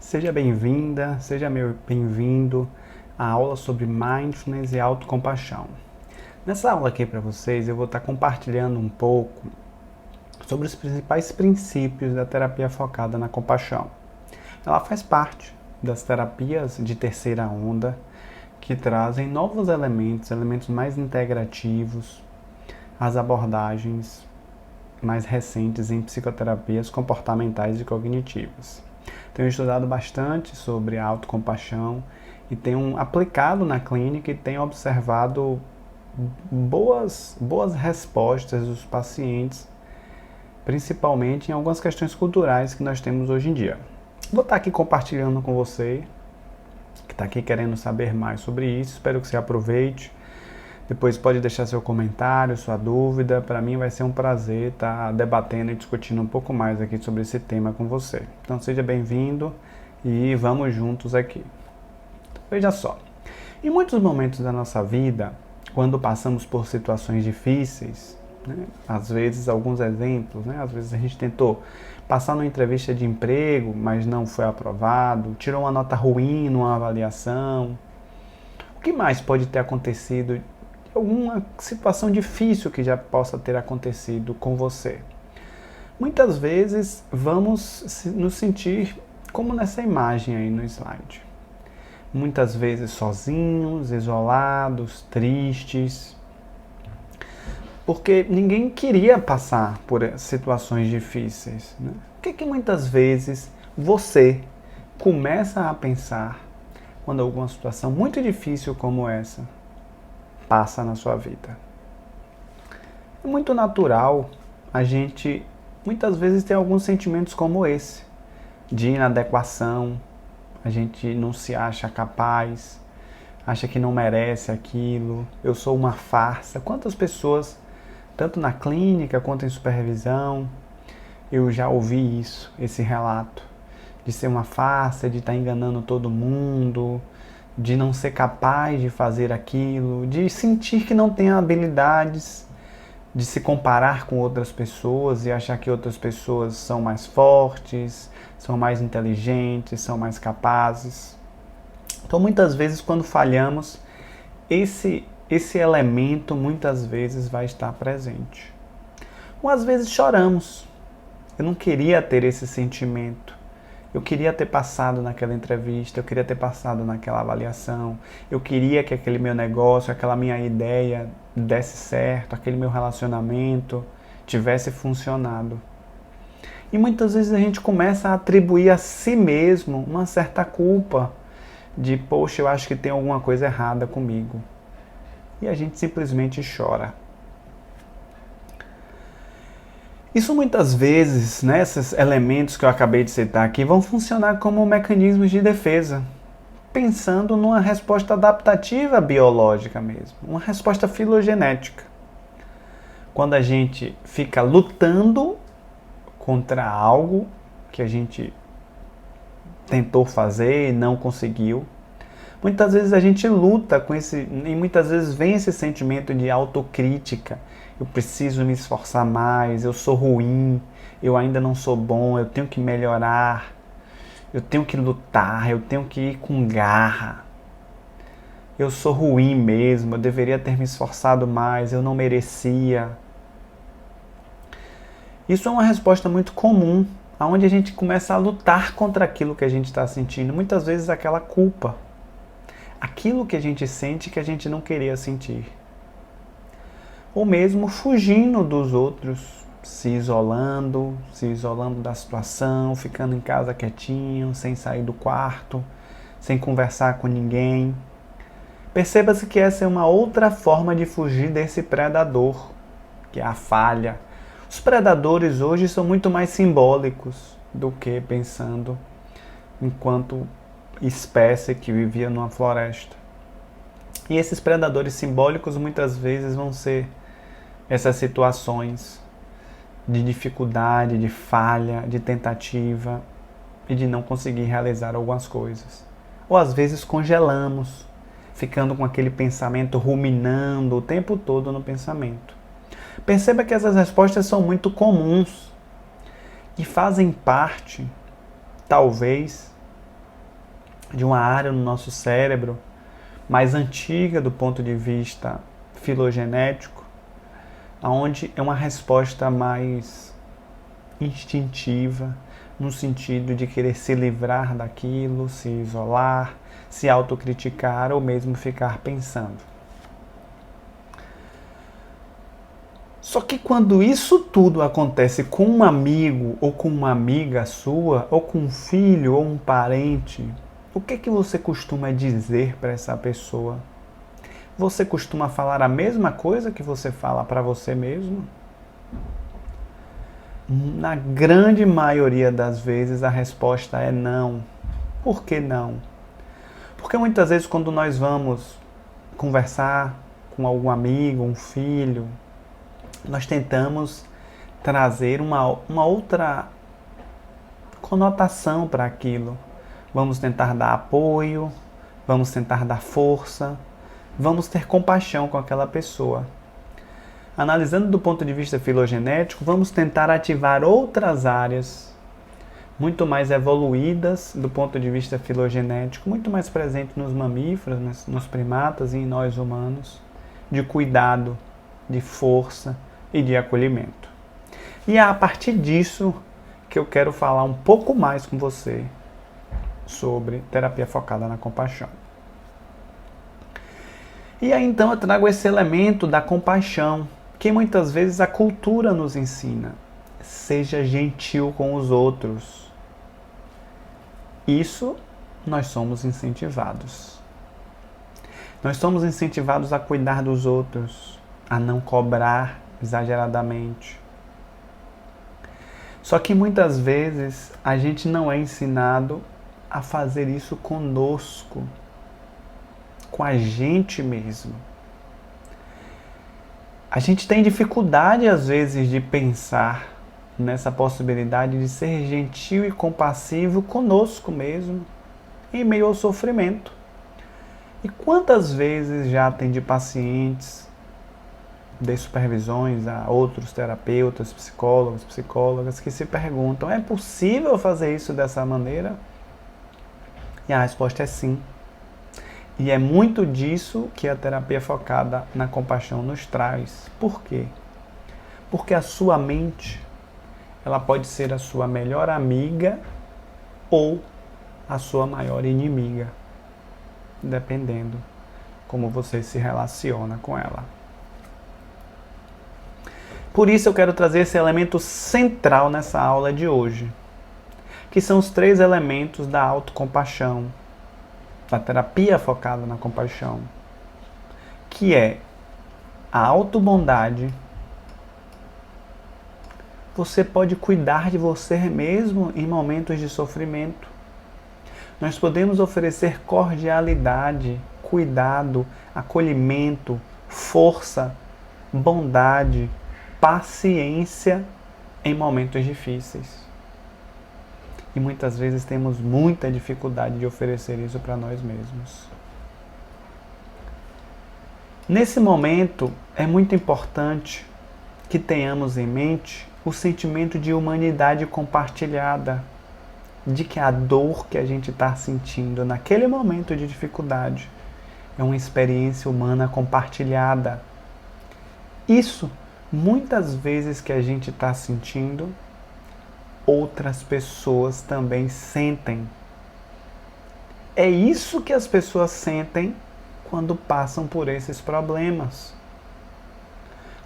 Seja bem-vinda, bem-vindo à aula sobre Mindfulness e autocompaixão. Nessa aula aqui para vocês eu vou estar compartilhando um pouco sobre os principais princípios da terapia focada na compaixão. Ela faz parte das terapias de terceira onda que trazem novos elementos mais integrativos às abordagens mais recentes em psicoterapias comportamentais e cognitivas. Tenho estudado bastante sobre a autocompaixão e tenho aplicado na clínica e tenho observado boas respostas dos pacientes, principalmente em algumas questões culturais que nós temos hoje em dia. Vou estar aqui compartilhando com você, que está aqui querendo saber mais sobre isso. Espero que você aproveite. Depois pode deixar seu comentário, sua dúvida. Para mim vai ser um prazer estar debatendo e discutindo um pouco mais aqui sobre esse tema com você. Então seja bem-vindo e vamos juntos aqui. Veja só, em muitos momentos da nossa vida, quando passamos por situações difíceis, às vezes, alguns exemplos, às vezes a gente tentou passar numa entrevista de emprego, mas não foi aprovado, tirou uma nota ruim numa avaliação. O que mais pode ter acontecido? Alguma situação difícil que já possa ter acontecido com você. Muitas vezes vamos nos sentir como nessa imagem aí no slide. Muitas vezes sozinhos, isolados, tristes, porque ninguém queria passar por situações difíceis. O que muitas vezes você começa a pensar quando alguma situação muito difícil como essa passa na sua vida? É muito natural a gente muitas vezes ter alguns sentimentos como esse, de inadequação. A gente não se acha capaz, acha que não merece aquilo, eu sou uma farsa. Quantas pessoas, tanto na clínica quanto em supervisão, eu já ouvi isso, esse relato, de ser uma farsa, de estar enganando todo mundo, de não ser capaz de fazer aquilo, de sentir que não tem habilidades, de se comparar com outras pessoas e achar que outras pessoas são mais fortes, são mais inteligentes, são mais capazes. Então, muitas vezes, quando falhamos, esse elemento muitas vezes vai estar presente. Ou às vezes choramos. Eu não queria ter esse sentimento. Eu queria ter passado naquela entrevista, eu queria ter passado naquela avaliação, eu queria que aquele meu negócio, aquela minha ideia desse certo, aquele meu relacionamento tivesse funcionado. E muitas vezes a gente começa a atribuir a si mesmo uma certa culpa de, poxa, eu acho que tem alguma coisa errada comigo. E a gente simplesmente chora. Isso muitas vezes, esses elementos que eu acabei de citar aqui, vão funcionar como mecanismos de defesa, pensando numa resposta adaptativa biológica mesmo, uma resposta filogenética. Quando a gente fica lutando contra algo que a gente tentou fazer e não conseguiu, muitas vezes a gente luta com esse, e muitas vezes vem esse sentimento de autocrítica. Eu preciso me esforçar mais, eu sou ruim, eu ainda não sou bom, eu tenho que melhorar, eu tenho que lutar, eu tenho que ir com garra. Eu sou ruim mesmo, eu deveria ter me esforçado mais, eu não merecia. Isso é uma resposta muito comum, onde a gente começa a lutar contra aquilo que a gente está sentindo, muitas vezes aquela culpa. Aquilo que a gente sente que a gente não queria sentir. Ou mesmo fugindo dos outros, se isolando da situação, ficando em casa quietinho, sem sair do quarto, sem conversar com ninguém. Perceba-se que essa é uma outra forma de fugir desse predador, que é a falha. Os predadores hoje são muito mais simbólicos do que pensando enquanto espécie que vivia numa floresta. E esses predadores simbólicos muitas vezes vão ser essas situações de dificuldade, de falha, de tentativa e de não conseguir realizar algumas coisas. Ou às vezes congelamos, ficando com aquele pensamento ruminando o tempo todo no pensamento. Perceba que essas respostas são muito comuns e fazem parte, talvez, de uma área no nosso cérebro mais antiga do ponto de vista filogenético, onde é uma resposta mais instintiva, no sentido de querer se livrar daquilo, se isolar, se autocriticar ou mesmo ficar pensando. Só que quando isso tudo acontece com um amigo ou com uma amiga sua, ou com um filho ou um parente, o que você costuma dizer para essa pessoa? Você costuma falar a mesma coisa que você fala para você mesmo? Na grande maioria das vezes a resposta é não. Por que não? Porque muitas vezes quando nós vamos conversar com algum amigo, um filho, nós tentamos trazer uma outra conotação para aquilo. Vamos tentar dar apoio, vamos tentar dar força, vamos ter compaixão com aquela pessoa. Analisando do ponto de vista filogenético, vamos tentar ativar outras áreas muito mais evoluídas do ponto de vista filogenético, muito mais presente nos mamíferos, nos primatas e em nós humanos, de cuidado, de força e de acolhimento. E é a partir disso que eu quero falar um pouco mais com você sobre terapia focada na compaixão. E aí então eu trago esse elemento da compaixão, que muitas vezes a cultura nos ensina. Seja gentil com os outros. Isso nós somos incentivados. Nós somos incentivados a cuidar dos outros, a não cobrar exageradamente. Só que muitas vezes a gente não é ensinado a fazer isso conosco, com a gente mesmo. A gente tem dificuldade às vezes de pensar nessa possibilidade de ser gentil e compassivo conosco mesmo, em meio ao sofrimento. E quantas vezes já atendi pacientes, dei supervisões a outros terapeutas, psicólogos, psicólogas que se perguntam: é possível fazer isso dessa maneira? E a resposta é sim. E é muito disso que a terapia focada na compaixão nos traz. Por quê? Porque a sua mente, ela pode ser a sua melhor amiga ou a sua maior inimiga, dependendo como você se relaciona com ela. Por isso eu quero trazer esse elemento central nessa aula de hoje, que são os 3 elementos da autocompaixão, da terapia focada na compaixão, que é a autobondade. Você pode cuidar de você mesmo em momentos de sofrimento. Nós podemos oferecer cordialidade, cuidado, acolhimento, força, bondade, paciência em momentos difíceis. E muitas vezes temos muita dificuldade de oferecer isso para nós mesmos. Nesse momento, é muito importante que tenhamos em mente o sentimento de humanidade compartilhada, de que a dor que a gente está sentindo naquele momento de dificuldade é uma experiência humana compartilhada. Isso, muitas vezes que a gente está sentindo, outras pessoas também sentem. É isso que as pessoas sentem quando passam por esses problemas.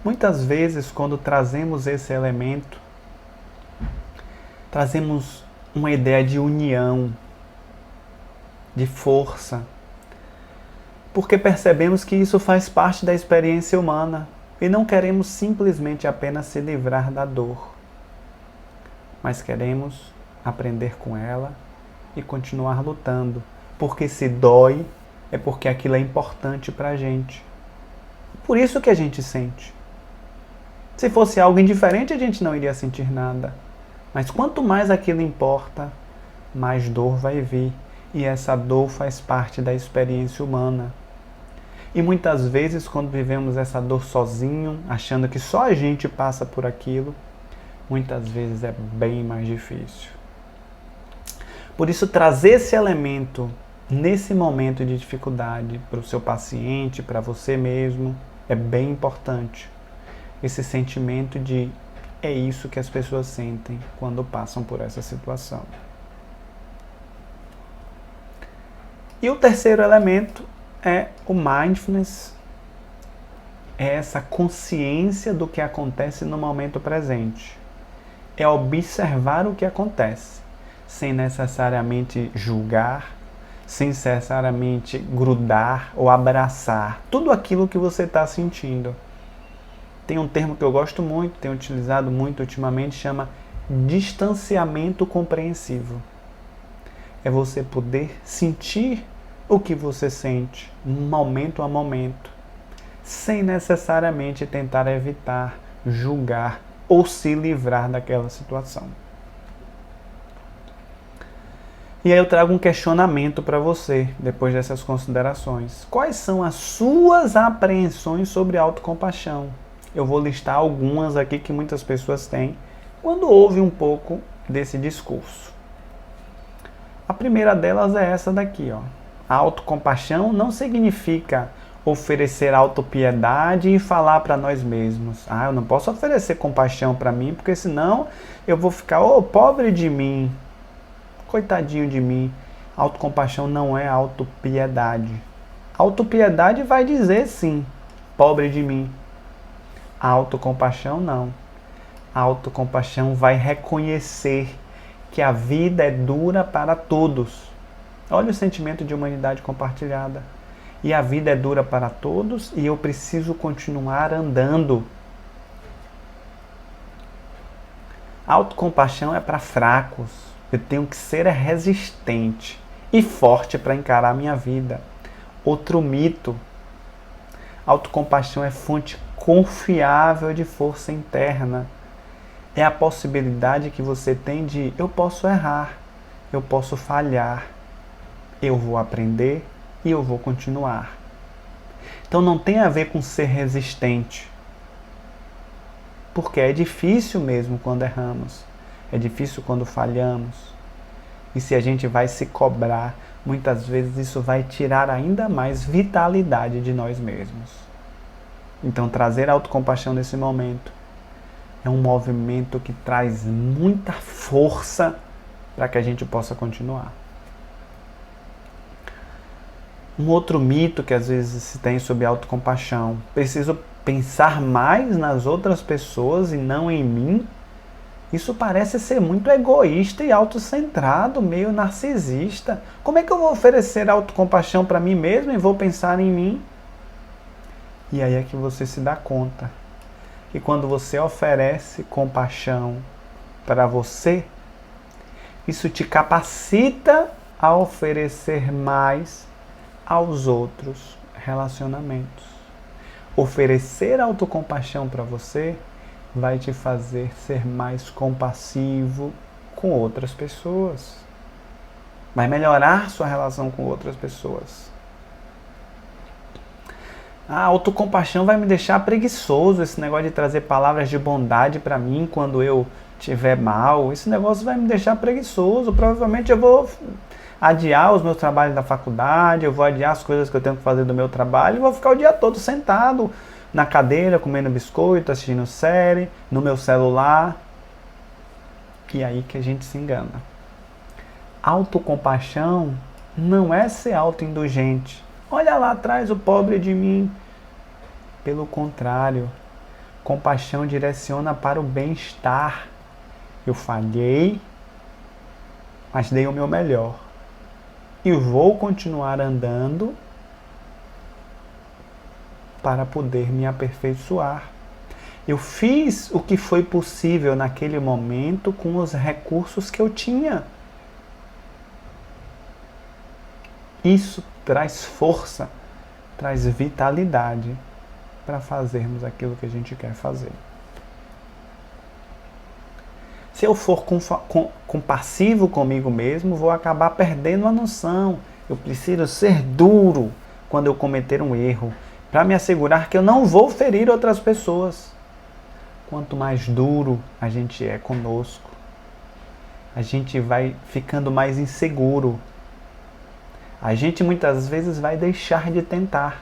Muitas vezes, quando trazemos esse elemento, trazemos uma ideia de união, de força, porque percebemos que isso faz parte da experiência humana e não queremos simplesmente apenas se livrar da dor, mas queremos aprender com ela e continuar lutando, porque se dói é porque aquilo é importante para a gente. Por isso que a gente sente. Se fosse algo indiferente, a gente não iria sentir nada. Mas quanto mais aquilo importa, mais dor vai vir. E essa dor faz parte da experiência humana. E muitas vezes, quando vivemos essa dor sozinho, achando que só a gente passa por aquilo, muitas vezes é bem mais difícil. Por isso, trazer esse elemento nesse momento de dificuldade para o seu paciente, para você mesmo, é bem importante esse sentimento de é isso que as pessoas sentem quando passam por essa situação. E o terceiro elemento é o mindfulness, é essa consciência do que acontece no momento presente. É observar o que acontece, sem necessariamente julgar, sem necessariamente grudar ou abraçar tudo aquilo que você está sentindo. Tem um termo que eu gosto muito, tenho utilizado muito ultimamente, chama distanciamento compreensivo. É você poder sentir o que você sente, momento a momento, sem necessariamente tentar evitar, julgar ou se livrar daquela situação. E aí eu trago um questionamento para você, depois dessas considerações. Quais são as suas apreensões sobre autocompaixão? Eu vou listar algumas aqui que muitas pessoas têm quando ouvem um pouco desse discurso. A primeira delas é essa daqui, ó. A autocompaixão não significa oferecer autopiedade e falar para nós mesmos. Eu não posso oferecer compaixão para mim, porque senão eu vou ficar, pobre de mim, coitadinho de mim. Autocompaixão não é autopiedade. Autopiedade vai dizer sim, pobre de mim. A autocompaixão não. A autocompaixão vai reconhecer que a vida é dura para todos. Olha o sentimento de humanidade compartilhada. E a vida é dura para todos e eu preciso continuar andando. A autocompaixão é para fracos. Eu tenho que ser resistente e forte para encarar a minha vida. Outro mito. Autocompaixão é fonte confiável de força interna. É a possibilidade que você tem de eu posso errar, eu posso falhar, eu vou aprender e eu vou continuar. Então não tem a ver com ser resistente, porque é difícil mesmo quando erramos, é difícil quando falhamos. E se a gente vai se cobrar, muitas vezes isso vai tirar ainda mais vitalidade de nós mesmos. Então trazer autocompaixão nesse momento é um movimento que traz muita força para que a gente possa continuar. Um outro mito que às vezes se tem sobre autocompaixão: preciso pensar mais nas outras pessoas e não em mim. Isso parece ser muito egoísta e autocentrado, meio narcisista. Como é que eu vou oferecer autocompaixão para mim mesmo e vou pensar em mim? E aí é que você se dá conta que quando você oferece compaixão para você, isso te capacita a oferecer mais aos outros relacionamentos. Oferecer autocompaixão para você vai te fazer ser mais compassivo com outras pessoas. Vai melhorar sua relação com outras pessoas. A autocompaixão vai me deixar preguiçoso, esse negócio de trazer palavras de bondade para mim quando eu estiver mal, esse negócio vai me deixar preguiçoso. Provavelmente eu vou adiar os meus trabalhos da faculdade, eu vou adiar as coisas que eu tenho que fazer do meu trabalho e vou ficar o dia todo sentado na cadeira, comendo biscoito, assistindo série, no meu celular. E aí que a gente se engana. Autocompaixão não é ser autoindulgente. Olha lá atrás o pobre de mim. Pelo contrário, compaixão direciona para o bem-estar. Eu falhei, mas dei o meu melhor. E vou continuar andando para poder me aperfeiçoar. Eu fiz o que foi possível naquele momento com os recursos que eu tinha. Isso traz força, traz vitalidade para fazermos aquilo que a gente quer fazer. Se eu for compassivo comigo mesmo, vou acabar perdendo a noção. Eu preciso ser duro quando eu cometer um erro, para me assegurar que eu não vou ferir outras pessoas. Quanto mais duro a gente é conosco, a gente vai ficando mais inseguro. A gente muitas vezes vai deixar de tentar.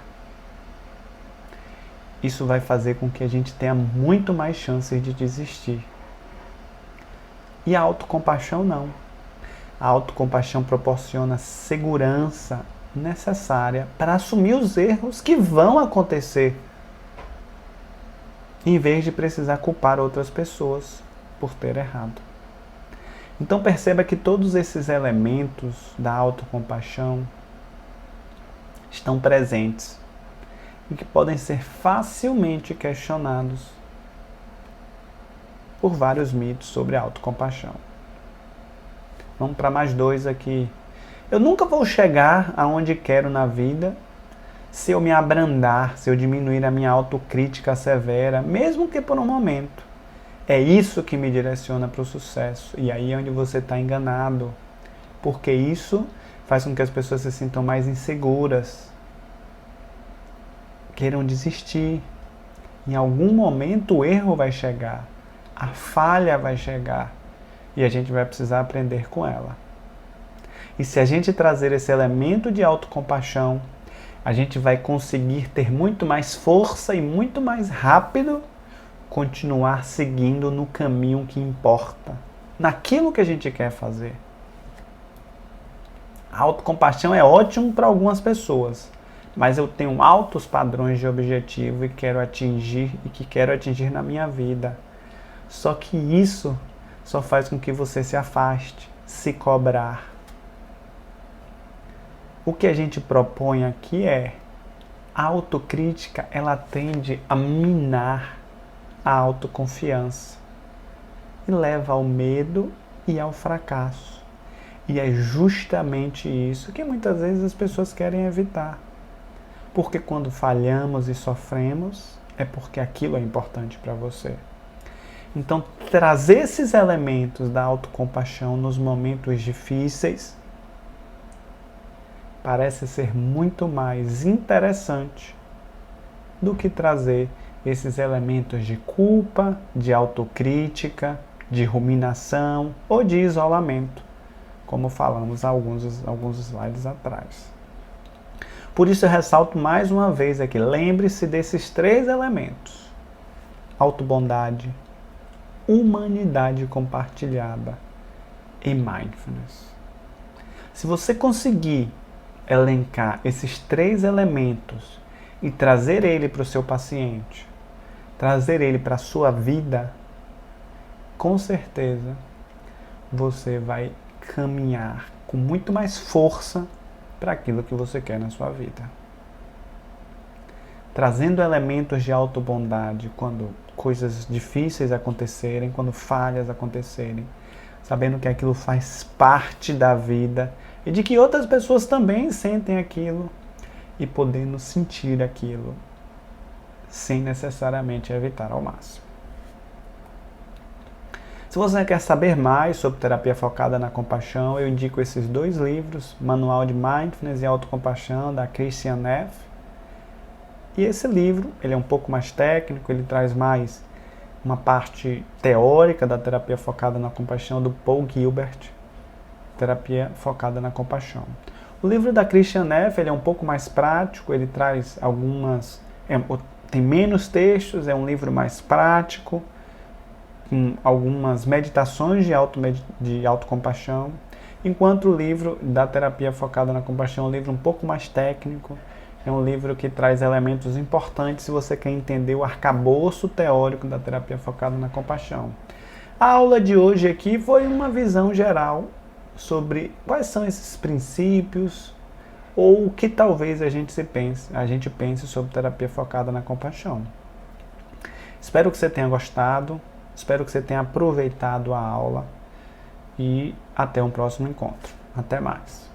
Isso vai fazer com que a gente tenha muito mais chances de desistir. E a autocompaixão não. A autocompaixão proporciona segurança necessária para assumir os erros que vão acontecer, em vez de precisar culpar outras pessoas por ter errado. Então perceba que todos esses elementos da autocompaixão estão presentes e que podem ser facilmente questionados por vários mitos sobre a autocompaixão. Vamos para mais 2 aqui. Eu nunca vou chegar aonde quero na vida se eu me abrandar, se eu diminuir a minha autocrítica severa, mesmo que por um momento. É isso que me direciona para o sucesso. E aí é onde você está enganado. Porque isso faz com que as pessoas se sintam mais inseguras, queiram desistir. Em algum momento o erro vai chegar, a falha vai chegar e a gente vai precisar aprender com ela. E se a gente trazer esse elemento de autocompaixão, a gente vai conseguir ter muito mais força e muito mais rápido continuar seguindo no caminho que importa, naquilo que a gente quer fazer. A autocompaixão é ótimo para algumas pessoas, mas eu tenho altos padrões de objetivo e quero atingir na minha vida. Só que isso só faz com que você se afaste, se cobrar. O que a gente propõe aqui é a autocrítica, ela tende a minar a autoconfiança e leva ao medo e ao fracasso. E é justamente isso que muitas vezes as pessoas querem evitar. Porque quando falhamos e sofremos, é porque aquilo é importante para você. Então, trazer esses elementos da autocompaixão nos momentos difíceis parece ser muito mais interessante do que trazer esses elementos de culpa, de autocrítica, de ruminação ou de isolamento, como falamos alguns slides atrás. Por isso eu ressalto mais uma vez aqui, lembre-se desses 3 elementos: autobondade, humanidade compartilhada e mindfulness. Se você conseguir elencar esses 3 elementos e trazer ele para o seu paciente, trazer ele para a sua vida, com certeza você vai caminhar com muito mais força para aquilo que você quer na sua vida. Trazendo elementos de autobondade quando coisas difíceis acontecerem, quando falhas acontecerem, sabendo que aquilo faz parte da vida e de que outras pessoas também sentem aquilo e podendo sentir aquilo sem necessariamente evitar ao máximo. Se você quer saber mais sobre terapia focada na compaixão, eu indico esses 2 livros, Manual de Mindfulness e Autocompaixão, da Christian Neff. E esse livro, ele é um pouco mais técnico, ele traz mais uma parte teórica da terapia focada na compaixão, do Paul Gilbert, Terapia Focada na Compaixão. O livro da Christian Neff, ele é um pouco mais prático, ele traz tem menos textos, é um livro mais prático, com algumas meditações de autocompaixão, enquanto o livro da Terapia Focada na Compaixão é um livro um pouco mais técnico, é um livro que traz elementos importantes se você quer entender o arcabouço teórico da terapia focada na compaixão. A aula de hoje aqui foi uma visão geral sobre quais são esses princípios ou o que talvez a gente pense sobre terapia focada na compaixão. Espero que você tenha gostado, espero que você tenha aproveitado a aula e até um próximo encontro. Até mais!